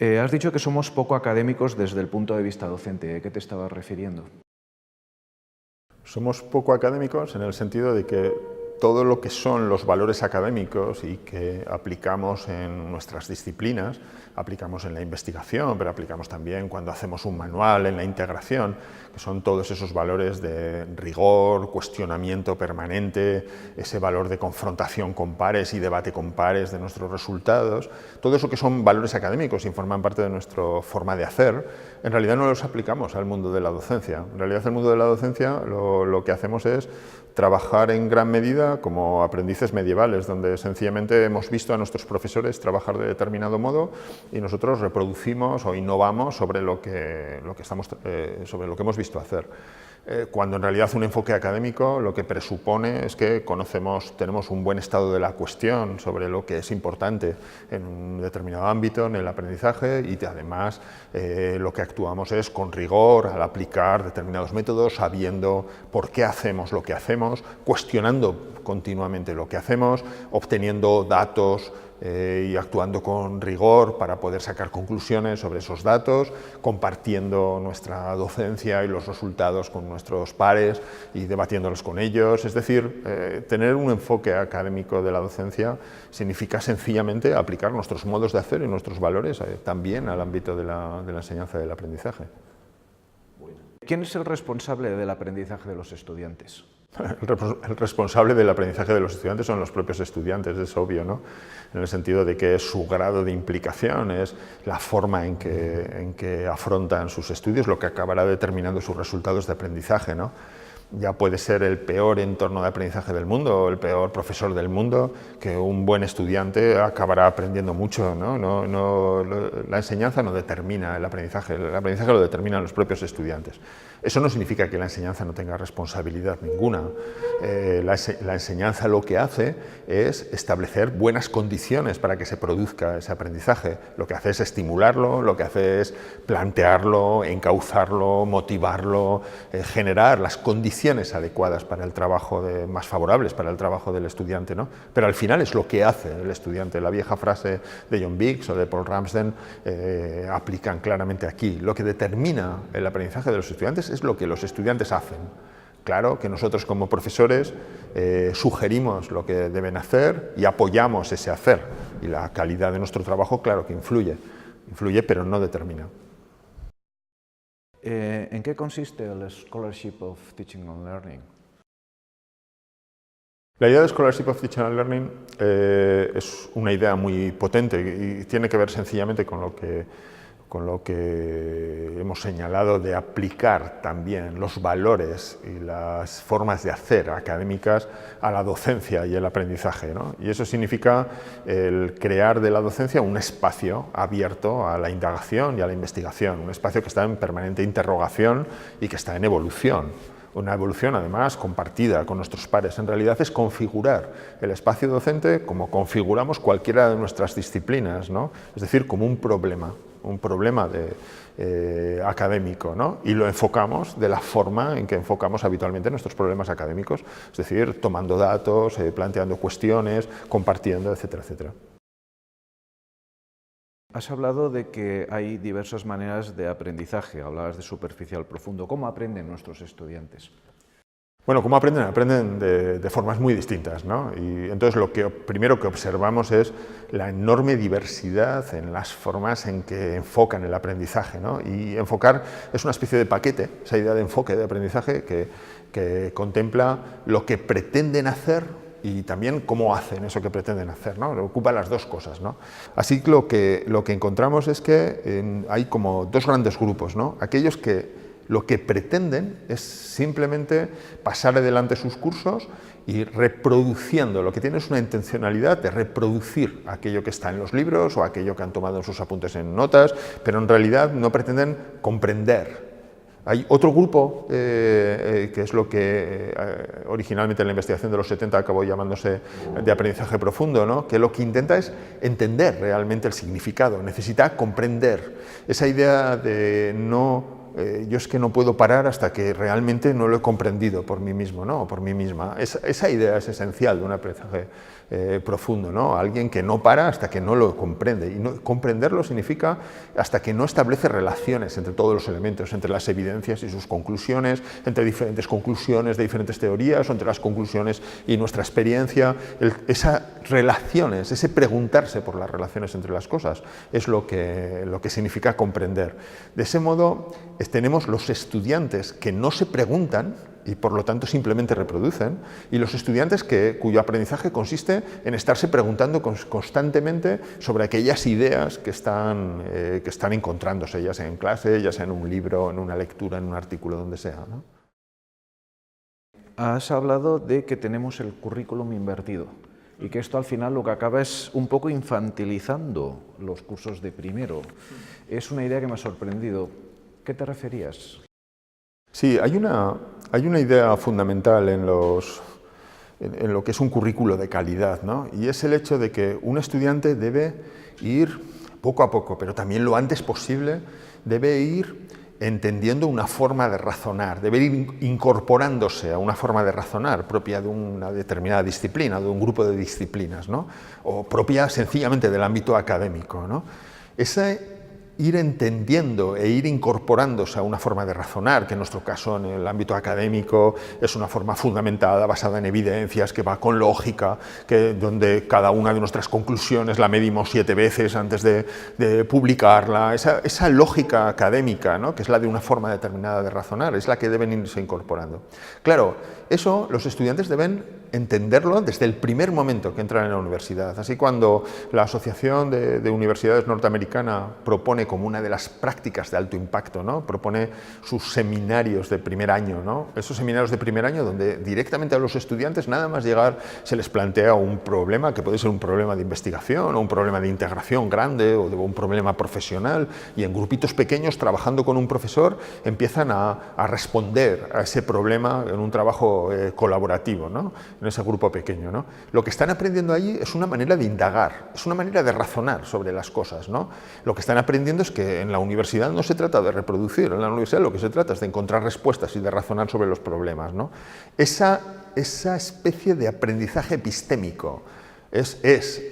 Has dicho que somos poco académicos desde el punto de vista docente. ¿A qué te estabas refiriendo? Somos poco académicos en el sentido de que todo lo que son los valores académicos y que aplicamos en nuestras disciplinas, aplicamos en la investigación, pero aplicamos también cuando hacemos un manual, en la integración, que son todos esos valores de rigor, cuestionamiento permanente, ese valor de confrontación con pares y debate con pares de nuestros resultados, todo eso que son valores académicos y forman parte de nuestra forma de hacer, en realidad no los aplicamos al mundo de la docencia. En realidad el mundo de la docencia lo que hacemos es trabajar en gran medida como aprendices medievales, donde sencillamente hemos visto a nuestros profesores trabajar de determinado modo y nosotros reproducimos o innovamos sobre lo que hemos visto hacer. Cuando en realidad un enfoque académico lo que presupone es que tenemos un buen estado de la cuestión sobre lo que es importante en un determinado ámbito, en el aprendizaje, y además lo que actuamos es con rigor al aplicar determinados métodos, sabiendo por qué hacemos lo que hacemos, cuestionando continuamente lo que hacemos, obteniendo datos y actuando con rigor para poder sacar conclusiones sobre esos datos, compartiendo nuestra docencia y los resultados con nuestros pares y debatiéndolos con ellos. Es decir, tener un enfoque académico de la docencia significa sencillamente aplicar nuestros modos de hacer y nuestros valores también al ámbito de la enseñanza y del aprendizaje. ¿Quién es el responsable del aprendizaje de los estudiantes? El responsable del aprendizaje de los estudiantes son los propios estudiantes, es obvio, ¿no? En el sentido de que es su grado de implicación, es la forma en que afrontan sus estudios lo que acabará determinando sus resultados de aprendizaje, ¿no? Ya puede ser el peor entorno de aprendizaje del mundo o el peor profesor del mundo, que un buen estudiante acabará aprendiendo mucho, ¿no? La enseñanza no determina el aprendizaje lo determinan los propios estudiantes. Eso no significa que la enseñanza no tenga responsabilidad ninguna. La enseñanza lo que hace es establecer buenas condiciones para que se produzca ese aprendizaje. Lo que hace es estimularlo, lo que hace es plantearlo, encauzarlo, motivarlo, generar las condiciones adecuadas para el trabajo, más favorables para el trabajo del estudiante, ¿no? Pero al final es lo que hace el estudiante. La vieja frase de John Biggs o de Paul Ramsden aplican claramente aquí. Lo que determina el aprendizaje de los estudiantes es lo que los estudiantes hacen. Claro que nosotros como profesores sugerimos lo que deben hacer y apoyamos ese hacer. Y la calidad de nuestro trabajo, claro que influye, pero no determina. ¿En qué consiste el Scholarship of Teaching and Learning? La idea de Scholarship of Teaching and Learning es una idea muy potente y tiene que ver sencillamente con lo que hemos señalado de aplicar también los valores y las formas de hacer académicas a la docencia y el aprendizaje, ¿no? Y eso significa el crear de la docencia un espacio abierto a la indagación y a la investigación, un espacio que está en permanente interrogación y que está en evolución. Una evolución, además, compartida con nuestros pares. En realidad es configurar el espacio docente como configuramos cualquiera de nuestras disciplinas, ¿no? Es decir, como un problema académico, ¿no? Y lo enfocamos de la forma en que enfocamos habitualmente nuestros problemas académicos, es decir, tomando datos, planteando cuestiones, compartiendo, etcétera, etcétera. Has hablado de que hay diversas maneras de aprendizaje, hablabas de superficial, profundo. ¿Cómo aprenden nuestros estudiantes? Bueno, ¿cómo aprenden? Aprenden de formas muy distintas, ¿no? Y entonces lo primero que observamos es la enorme diversidad en las formas en que enfocan el aprendizaje, ¿no? Y enfocar es una especie de paquete, esa idea de enfoque de aprendizaje que contempla lo que pretenden hacer y también cómo hacen eso que pretenden hacer, ¿no? Ocupa las dos cosas, ¿no? Así que lo que encontramos es que hay como dos grandes grupos, ¿no? Aquellos que lo que pretenden es simplemente pasar adelante sus cursos y reproduciendo, lo que tienen es una intencionalidad de reproducir aquello que está en los libros o aquello que han tomado en sus apuntes en notas, pero en realidad no pretenden comprender. Hay otro grupo, que es lo que originalmente en la investigación de los 70 acabó llamándose de aprendizaje profundo, ¿no? Que lo que intenta es entender realmente el significado, necesita comprender. Esa idea de yo es que no puedo parar hasta que realmente no lo he comprendido por mí mismo, ¿no? O por mí misma. Esa idea es esencial de un aprendizaje profundo, ¿no? Alguien que no para hasta que no lo comprende. Y comprenderlo significa hasta que no establece relaciones entre todos los elementos, entre las evidencias y sus conclusiones, entre diferentes conclusiones de diferentes teorías, o entre las conclusiones y nuestra experiencia. Esas relaciones, ese preguntarse por las relaciones entre las cosas, es lo que significa comprender. De ese modo, tenemos los estudiantes que no se preguntan y por lo tanto simplemente reproducen, y los estudiantes cuyo aprendizaje consiste en estarse preguntando constantemente sobre aquellas ideas que están encontrándose, ya sea en clase, ya sea en un libro, en una lectura, en un artículo, donde sea, ¿no? Has hablado de que tenemos el currículum invertido y que esto al final lo que acaba es un poco infantilizando los cursos de primero. Es una idea que me ha sorprendido. ¿Qué te referías? Sí, hay una idea fundamental en lo que es un currículo de calidad, ¿no? Y es el hecho de que un estudiante debe ir poco a poco, pero también lo antes posible, debe ir entendiendo una forma de razonar, debe ir incorporándose a una forma de razonar propia de una determinada disciplina, de un grupo de disciplinas, ¿no? O propia sencillamente del ámbito académico, ¿no? Ir entendiendo e ir incorporándose a una forma de razonar, que en nuestro caso en el ámbito académico es una forma fundamentada, basada en evidencias, que va con lógica, donde cada una de nuestras conclusiones la medimos 7 veces antes de publicarla. Esa lógica académica, ¿no? Que es la de una forma determinada de razonar, es la que deben irse incorporando. Claro, eso los estudiantes deben entenderlo desde el primer momento que entran en la universidad. Así, cuando la Asociación de Universidades Norteamericana propone como una de las prácticas de alto impacto, ¿no? Propone sus seminarios de primer año, ¿no? Esos seminarios de primer año donde directamente a los estudiantes, nada más llegar, se les plantea un problema, que puede ser un problema de investigación o un problema de integración grande o de un problema profesional, y en grupitos pequeños, trabajando con un profesor, empiezan a responder a ese problema en un trabajo colaborativo, ¿no? En ese grupo pequeño, ¿no? Lo que están aprendiendo allí es una manera de indagar, es una manera de razonar sobre las cosas, ¿no? Lo que están aprendiendo es que en la universidad no se trata de reproducir, en la universidad lo que se trata es de encontrar respuestas y de razonar sobre los problemas, ¿no? Esa especie de aprendizaje epistémico es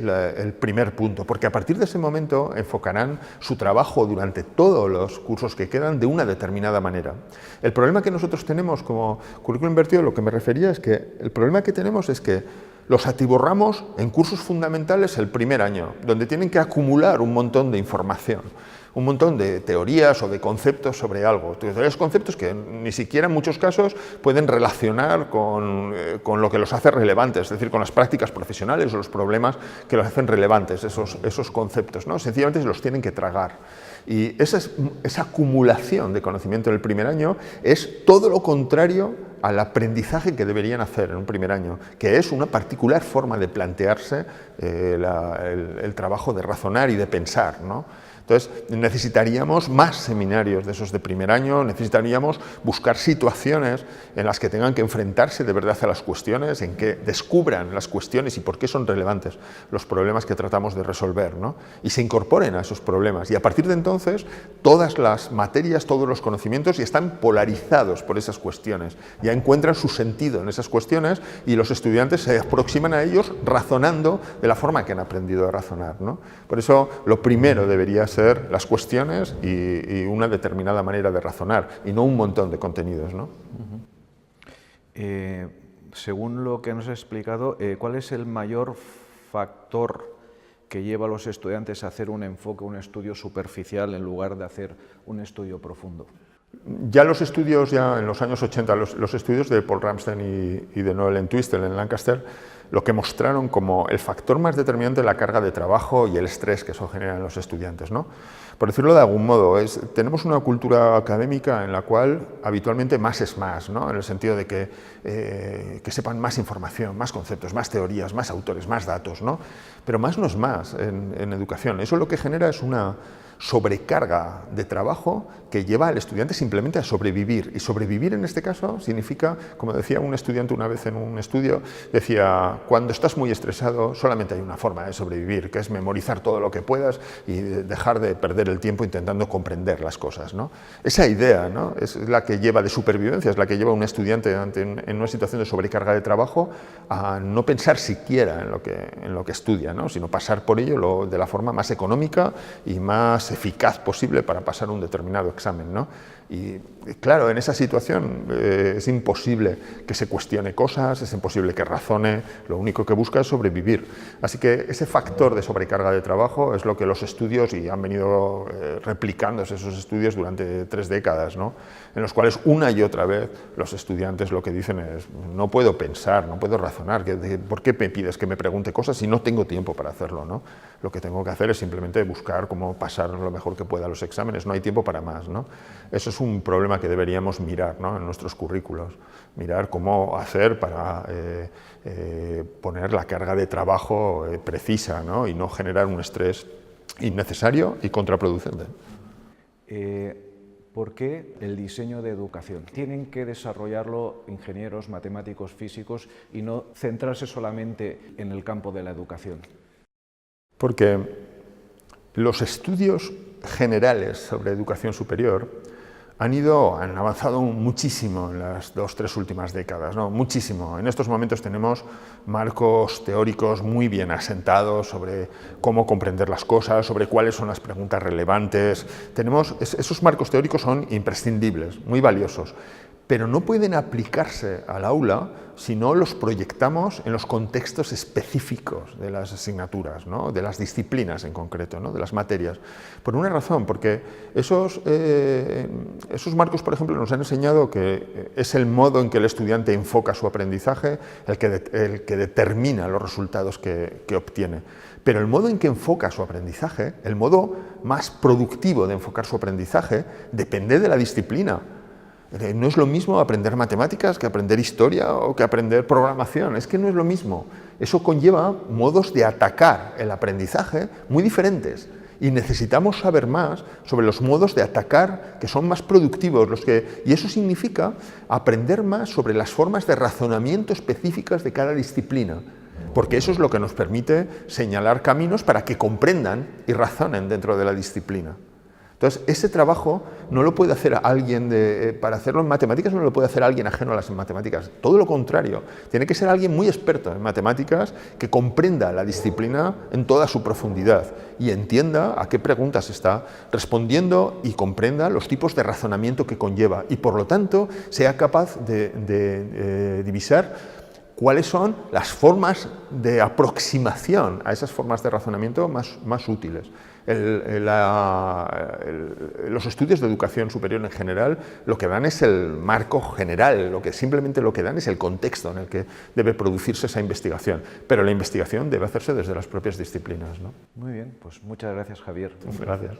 el primer punto, porque a partir de ese momento enfocarán su trabajo durante todos los cursos que quedan de una determinada manera. El problema que nosotros tenemos como currículum invertido, lo que me refería es que el problema que tenemos es que los atiborramos en cursos fundamentales el primer año, donde tienen que acumular un montón de información, un montón de teorías o de conceptos sobre algo. Teorías, conceptos que ni siquiera en muchos casos pueden relacionar con lo que los hace relevantes, es decir, con las prácticas profesionales o los problemas que los hacen relevantes, esos conceptos, ¿no? Sencillamente se los tienen que tragar. Y esa acumulación de conocimiento en el primer año es todo lo contrario al aprendizaje que deberían hacer en un primer año, que es una particular forma de plantearse el trabajo de razonar y de pensar, ¿no? Entonces, necesitaríamos más seminarios de esos de primer año, necesitaríamos buscar situaciones en las que tengan que enfrentarse de verdad a las cuestiones, en que descubran las cuestiones y por qué son relevantes los problemas que tratamos de resolver, ¿no? Y se incorporen a esos problemas. Y a partir de entonces, todas las materias, todos los conocimientos ya están polarizados por esas cuestiones, ya encuentran su sentido en esas cuestiones y los estudiantes se aproximan a ellos razonando de la forma que han aprendido a razonar, ¿no? Por eso, lo primero debería ser las cuestiones y una determinada manera de razonar, y no un montón de contenidos, ¿no? Según lo que nos has explicado, ¿cuál es el mayor factor que lleva a los estudiantes a hacer un enfoque, un estudio superficial en lugar de hacer un estudio profundo? Ya los estudios, ya en los años 80, los estudios de Paul Ramsden y de Noel Entwistle en Lancaster, lo que mostraron como el factor más determinante es la carga de trabajo y el estrés que eso genera en los estudiantes, ¿no? Por decirlo de algún modo, tenemos una cultura académica en la cual habitualmente más es más, ¿no? En el sentido de que sepan más información, más conceptos, más teorías, más autores, más datos, ¿no? Pero más no es más en educación. Eso lo que genera es una sobrecarga de trabajo que lleva al estudiante simplemente a sobrevivir. Y sobrevivir en este caso significa, como decía un estudiante una vez en un estudio, decía, cuando estás muy estresado solamente hay una forma de sobrevivir, que es memorizar todo lo que puedas y dejar de perder el tiempo intentando comprender las cosas, ¿no? Esa idea, ¿no?, es la que lleva de supervivencia, es la que lleva a un estudiante en una situación de sobrecarga de trabajo a no pensar siquiera en lo que estudia, ¿no?, sino pasar por ello de la forma más económica y más eficaz posible para pasar un determinado examen, ¿no? Y claro, en esa situación es imposible que se cuestione cosas, es imposible que razone, lo único que busca es sobrevivir. Así que ese factor de sobrecarga de trabajo es lo que los estudios, y han venido replicándose esos estudios durante 3 décadas, ¿no?, en los cuales una y otra vez los estudiantes lo que dicen es, no puedo pensar, no puedo razonar, ¿por qué me pides que me pregunte cosas si no tengo tiempo para hacerlo, ¿no? Lo que tengo que hacer es simplemente buscar cómo pasar lo mejor que pueda los exámenes, no hay tiempo para más, ¿no? Eso es un problema que deberíamos mirar, ¿no?, en nuestros currículos, mirar cómo hacer para poner la carga de trabajo precisa, ¿no?, y no generar un estrés innecesario y contraproducente. ¿Por qué el diseño de educación? ¿Tienen que desarrollarlo ingenieros, matemáticos, físicos y no centrarse solamente en el campo de la educación? Porque los estudios generales sobre educación superior han avanzado muchísimo en las 2 o 3 últimas décadas, ¿no? Muchísimo. En estos momentos tenemos marcos teóricos muy bien asentados sobre cómo comprender las cosas, sobre cuáles son las preguntas relevantes. Esos marcos teóricos son imprescindibles, muy valiosos, pero no pueden aplicarse al aula si no los proyectamos en los contextos específicos de las asignaturas, ¿no?, de las disciplinas en concreto, ¿no?, de las materias. Por una razón, porque esos marcos, por ejemplo, nos han enseñado que es el modo en que el estudiante enfoca su aprendizaje el que determina los resultados que obtiene. Pero el modo en que enfoca su aprendizaje, el modo más productivo de enfocar su aprendizaje, depende de la disciplina. No es lo mismo aprender matemáticas que aprender historia o que aprender programación, es que no es lo mismo. Eso conlleva modos de atacar el aprendizaje muy diferentes y necesitamos saber más sobre los modos de atacar que son más productivos, y eso significa aprender más sobre las formas de razonamiento específicas de cada disciplina, porque eso es lo que nos permite señalar caminos para que comprendan y razonen dentro de la disciplina. Entonces, ese trabajo no lo puede hacer alguien, para hacerlo en matemáticas no lo puede hacer alguien ajeno a las matemáticas, todo lo contrario, tiene que ser alguien muy experto en matemáticas que comprenda la disciplina en toda su profundidad y entienda a qué preguntas está respondiendo y comprenda los tipos de razonamiento que conlleva y, por lo tanto, sea capaz de divisar cuáles son las formas de aproximación a esas formas de razonamiento más útiles. Los estudios de educación superior en general lo que dan es el marco general, simplemente lo que dan es el contexto en el que debe producirse esa investigación, pero la investigación debe hacerse desde las propias disciplinas, ¿no? Muy bien, pues muchas gracias, Javier. Gracias.